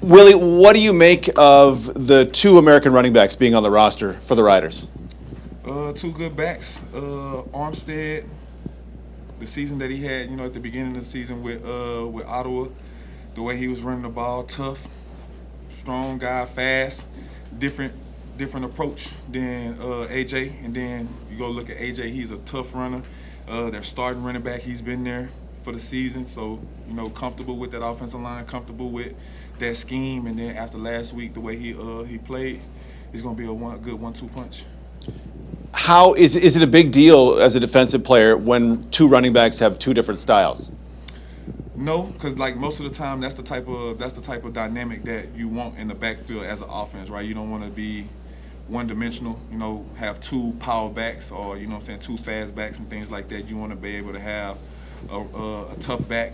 Willie, what do you make of the two American running backs being on the roster for the Riders? Two good backs. Armstead, the season that he had, at the beginning of the season with Ottawa, the way he was running the ball, tough, strong guy, fast, different approach than AJ. And then you go look at AJ, he's a tough runner. Their starting running back, he's been there for the season, so comfortable with that offensive line, comfortable with that scheme. And then after last week, the way he played, he's going to be a good 1-2 punch. How is it a big deal as a defensive player when two running backs have two different styles? No, because like most of the time, that's the type of dynamic that you want in the backfield as an offense, right? You don't want to be one-dimensional, have two power backs or two fast backs and things like that. You want to be able to have a tough back,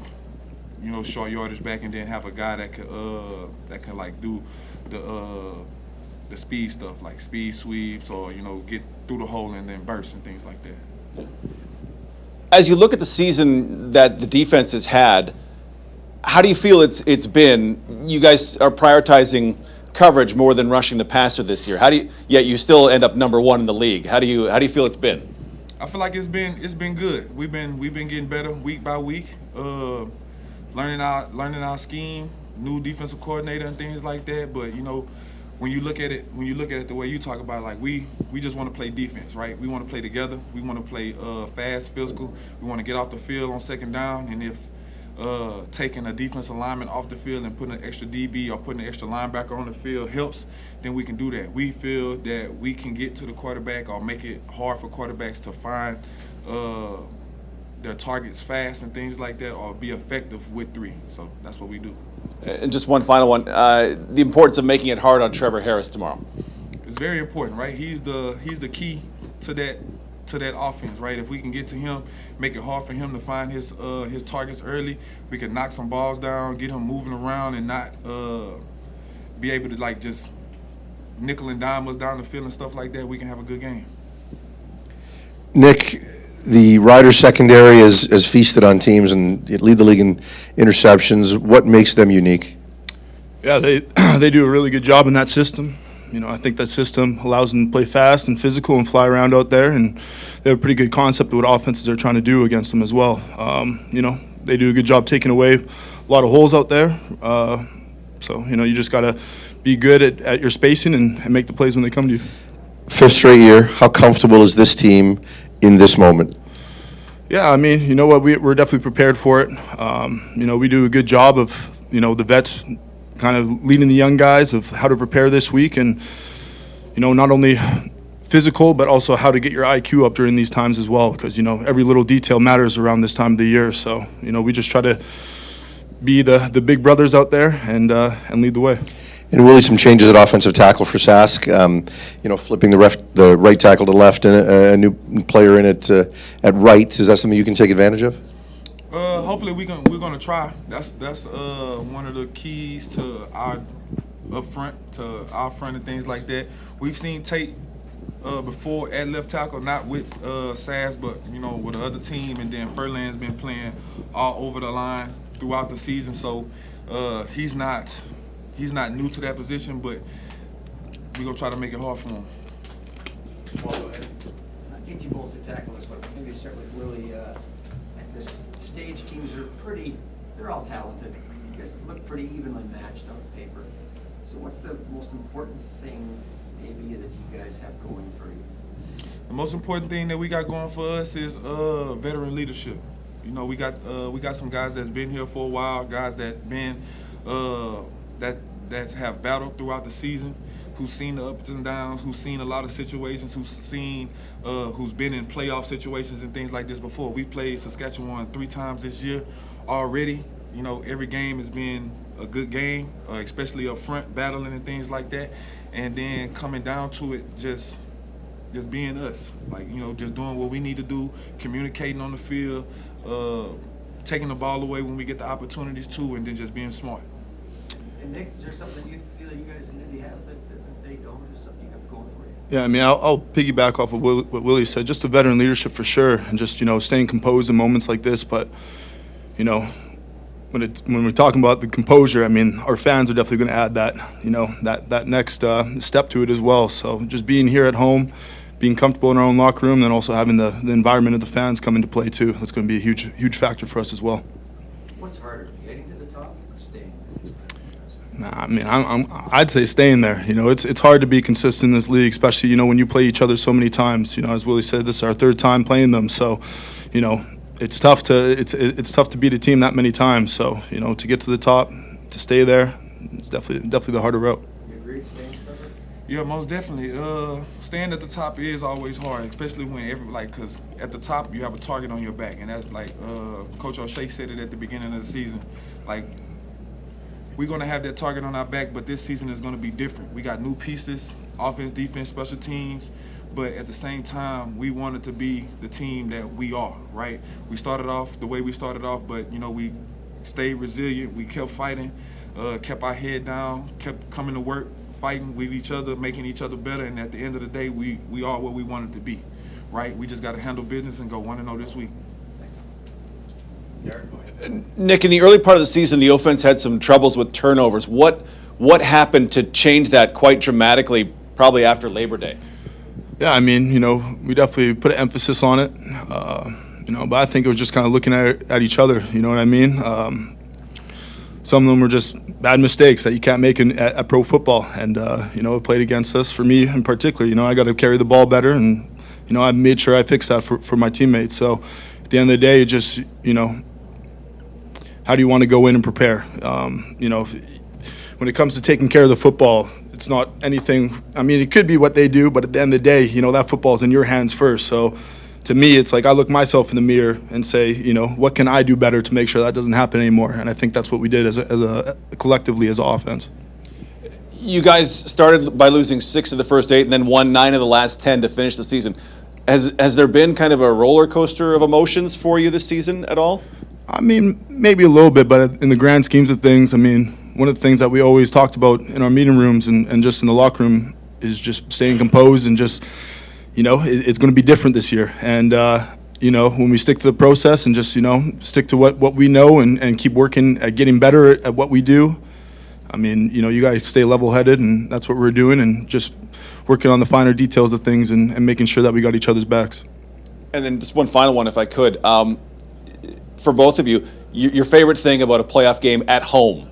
short yardage back, and then have a guy that can like do the speed stuff, like speed sweeps or get through the hole and then burst and things like that. As you look at the season that the defense has had, how do you feel it's been? You guys are prioritizing coverage more than rushing the passer this year. Yet you still end up number one in the league. How do you feel it's been? I feel like it's been good. We've been getting better week by week, learning our scheme, new defensive coordinator and things like that. But when you look at it the way you talk about it, like we just want to play defense, right? We want to play together. We want to play fast, physical. We want to get off the field on second down, and if taking a defensive lineman off the field and putting an extra DB or putting an extra linebacker on the field helps, then we can do that. We feel that we can get to the quarterback or make it hard for quarterbacks to find their targets fast and things like that, or be effective with three. So that's what we do. And just one final one, the importance of making it hard on Trevor Harris tomorrow. It's very important, right? He's the key to that offense, right? If we can get to him, make it hard for him to find his targets early, we can knock some balls down, get him moving around, and not be able to like just nickel and dime us down the field and stuff like that. We can have a good game. Nic, the Riders secondary has feasted on teams and lead the league in interceptions. What makes them unique? Yeah, they do a really good job in that system. I think that system allows them to play fast and physical and fly around out there, and they have a pretty good concept of what offenses they're trying to do against them as well. They do a good job taking away a lot of holes out there. So you just got to be good at your spacing and make the plays when they come to you. Fifth straight year, how comfortable is this team in this moment? Yeah, you know what, we're definitely prepared for it. We do a good job of, the vets kind of leading the young guys of how to prepare this week, and not only physical but also how to get your IQ up during these times as well, because every little detail matters around this time of the year. So we just try to be the big brothers out there and lead the way. And Willie, some changes at offensive tackle for Sask. Flipping the right tackle to left and a new player in it at right. Is that something you can take advantage of? Hopefully we're gonna try. That's one of the keys to our front and things like that. We've seen Tate before at left tackle, not with Sass, but with the other team, and then Furlan's been playing all over the line throughout the season. So he's not new to that position, but we're gonna try to make it hard for him. Well, I'll get you both to tackle this, but maybe start with Willie. At this stage, teams are they're all talented. You guys look pretty evenly matched on paper. So what's the most important thing maybe that you guys have going for you? The most important thing that we got going for us is veteran leadership. We got some guys that's been here for a while, guys that been that have battled throughout the season, who's seen the ups and downs, who's seen a lot of situations, who's been in playoff situations and things like this before. We've played Saskatchewan 3 times this year already. Every game has been a good game, especially up front, battling and things like that. And then coming down to it, just being us, like, just doing what we need to do, communicating on the field, taking the ball away when we get the opportunities to, and then just being smart. And Nic, is there something you feel you guys maybe have that they don't, or something you have going for you? Yeah, I'll piggyback off of what Willie said. Just the veteran leadership for sure, and just staying composed in moments like this. But when we're talking about the composure, I mean, our fans are definitely going to add that, that next step to it as well. So just being here at home, being comfortable in our own locker room, and also having the environment of the fans come into play too. That's going to be a huge factor for us as well. What's harder, getting to the top or staying? Nah, I mean, I'd say staying there. It's hard to be consistent in this league, especially when you play each other so many times. As Willie said, this is our third time playing them, so it's tough to beat a team that many times. So to get to the top, to stay there, it's definitely the harder route. You agree, staying stubborn? Yeah, most definitely. Staying at the top is always hard, especially when because at the top you have a target on your back, and that's like Coach O'Shea said it at the beginning of the season. Like, we're gonna have that target on our back, but this season is gonna be different. We got new pieces, offense, defense, special teams, but at the same time, we wanted to be the team that we are. Right? We started off the way we started off, but we stayed resilient. We kept fighting, kept our head down, kept coming to work, fighting with each other, making each other better, and at the end of the day, we are what we wanted to be, right? We just got to handle business and go 1-0 this week. Nick, in the early part of the season, the offense had some troubles with turnovers. What happened to change that quite dramatically, probably after Labor Day? Yeah, I mean, we definitely put an emphasis on it, but I think it was just kind of looking at each other, you know what I mean? Some of them were just bad mistakes that you can't make at pro football, and it played against us. For me in particular, I got to carry the ball better, and I made sure I fixed that for my teammates. So at the end of the day, just how do you want to go in and prepare? When it comes to taking care of the football, it's not anything. I mean, it could be what they do, but at the end of the day, that football's in your hands first. So to me, it's like I look myself in the mirror and say, what can I do better to make sure that doesn't happen anymore? And I think that's what we did as a collectively as an offense. You guys started by losing 6 of the first 8 and then won 9 of the last 10 to finish the season. Has there been kind of a roller coaster of emotions for you this season at all? I mean, maybe a little bit, but in the grand schemes of things, I mean, one of the things that we always talked about in our meeting rooms and just in the locker room is just staying composed and just, it's going to be different this year. And, when we stick to the process and just, stick to what we know and keep working at getting better at what we do, I mean, you guys stay level-headed, and that's what we're doing, and just working on the finer details of things and making sure that we got each other's backs. And then just one final one, if I could. For both of you, your favorite thing about a playoff game at home?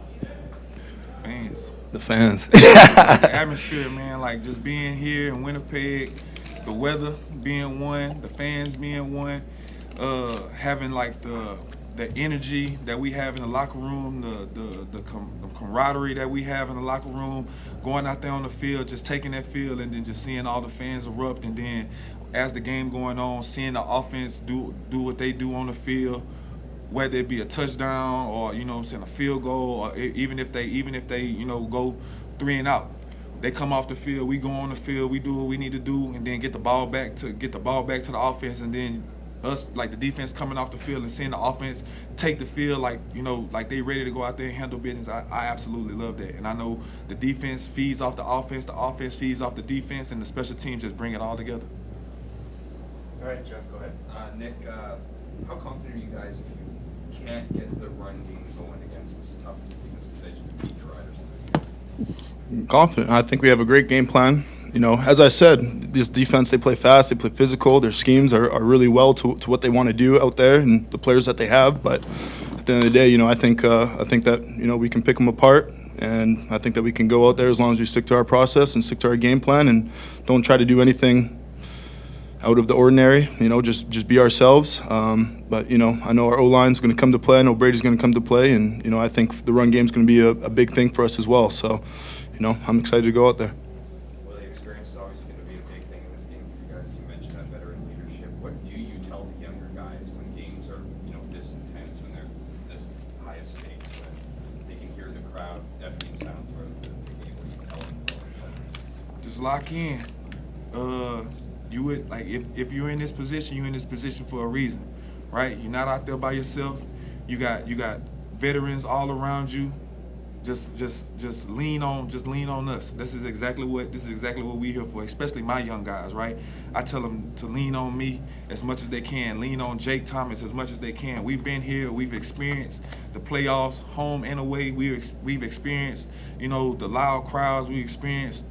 Fans. The fans. The atmosphere, man, like just being here in Winnipeg, the weather being one, the fans being one, having like the energy that we have in the locker room, the camaraderie that we have in the locker room, going out there on the field, just taking that field and then just seeing all the fans erupt, and then as the game going on, seeing the offense do what they do on the field, whether it be a touchdown or a field goal, or even if they go 3 and out, they come off the field, we go on the field, we do what we need to do, and then get the ball back to the offense, and then us, like the defense, coming off the field and seeing the offense take the field like they ready to go out there and handle business. I absolutely love that, and I know the defense feeds off the offense feeds off the defense, and the special teams just bring it all together. All right, Jeff, go ahead. Nick, how confident are you guys if you can't get the run game going against this tough defense division to beat your Riders? Confident. I think we have a great game plan. As I said, this defense, they play fast, they play physical. Their schemes are really well to what they want to do out there and the players that they have. But at the end of the day, I think that we can pick them apart, and I think that we can go out there as long as we stick to our process and stick to our game plan and don't try to do anything out of the ordinary. Just be ourselves. But I know our O-line's going to come to play. I know Brady's going to come to play, and I think the run game's going to be a big thing for us as well. So, I'm excited to go out there. Well, the experience is always going to be a big thing in this game for you guys. You mentioned that veteran leadership. What do you tell the younger guys when games are this intense, when they're this high of stakes, when they can hear the crowd deafening sounds for the game? What do you tell them? Just lock in. You would, like, if you're in this position, you're in this position for a reason, right? You're not out there by yourself. You got veterans all around you. Just lean on us. This is exactly what we're here for, especially my young guys, right? I tell them to lean on me as much as they can, lean on Jake Thomas as much as they can. We've been here, we've experienced the playoffs, home and away. We've experienced, you know, the loud crowds. We experienced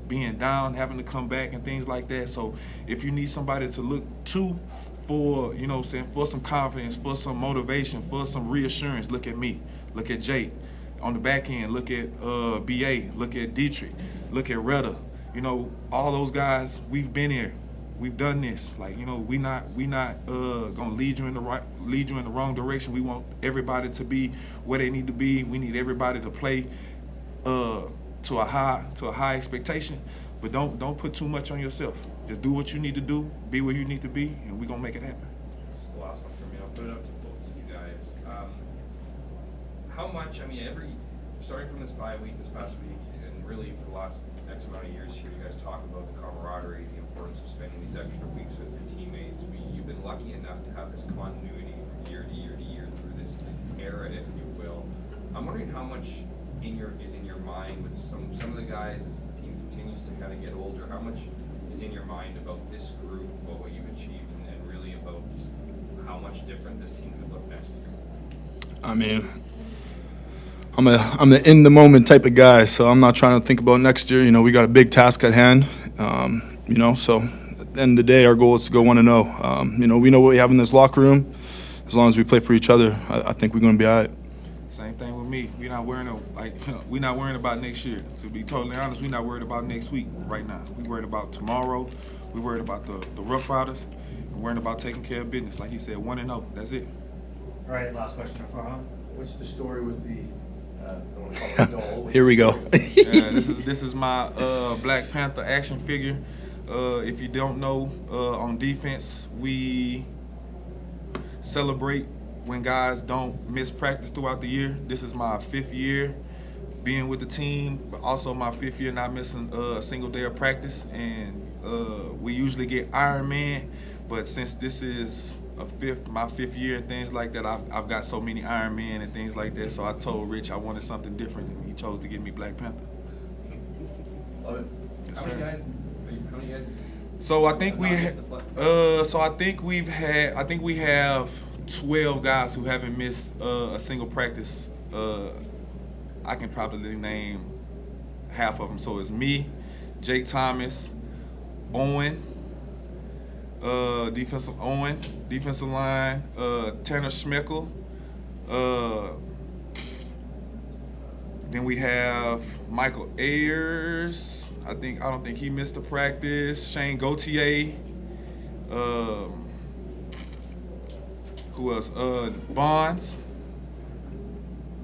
being down, having to come back and things like that. So if you need somebody to look to for, you know what I'm saying, for some confidence, for some motivation, for some reassurance, look at me. Look at Jake. On the back end, look at BA, look at Dietrich, look at Retta. You know, all those guys, we've been here. We've done this. Like, you know, we not gonna lead you in the wrong direction. We want everybody to be where they need to be. We need everybody to play to a high expectation. But don't put too much on yourself. Just do what you need to do, be where you need to be, and we're gonna make it happen. Just the last one for me. I'll put it up to both of you guys. How much? I mean, starting from this bye week, this past week, and really for the last X amount of years here, you guys talk about the camaraderie, the importance of spending these extra weeks with your teammates. You've been lucky enough to have this continuity from year to year to year through this era, if you will. I'm wondering how much is in your mind with some of the guys as the team continues to kind of get older. How much is in your mind about this group, about what you've achieved, and really about how much different this team could look next year? I mean, I'm an in the moment type of guy, so I'm not trying to think about next year. You know, we got a big task at hand. You know, so at the end of the day, our goal is to go 1-0. You know, we know what we have in this locker room. As long as we play for each other, I think we're going to be all right. Same thing with me. We're not worrying about next year. To be totally honest, we're not worried about next week right now. We're worried about tomorrow. We're worried about the Rough Riders. We're worried about taking care of business. Like he said, 1-0. That's it. All right, last question. Farhan? What's the story with the, I don't want to call it doll. Here we go. This is my Black Panther action figure. If you don't know, on defense, we celebrate when guys don't miss practice throughout the year. This is my 5th year being with the team, but also my 5th year not missing a single day of practice. And we usually get Iron Man, but since this is my 5th year and things like that, I've got so many Iron Man and things like that. So I told Rich I wanted something different, and he chose to give me Black Panther. Love it. Yes, How sir. many guys? So I think we have 12 guys who haven't missed a single practice. I can probably name half of them. So it's me, Jake Thomas, Owen, defensive line, Tanner Schmeckel. Then we have Michael Ayers. I don't think he missed a practice. Shane Gauthier. Who else? Bonds.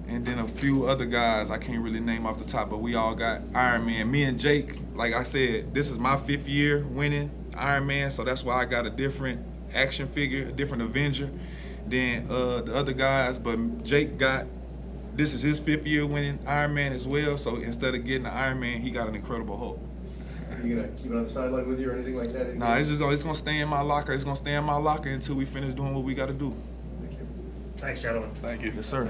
And then a few other guys I can't really name off the top, but we all got Iron Man. Me and Jake, like I said, this is my 5th year winning Iron Man, so that's why I got a different action figure, a different Avenger than the other guys. But Jake this is his 5th year winning Iron Man as well, so instead of getting an Iron Man, he got an Incredible Hulk. Are you going to keep it on the sideline with you or anything like that? Nah, it's going to stay in my locker. It's going to stay in my locker until we finish doing what we got to do. Thanks, gentlemen. Thank you. Yes, sir.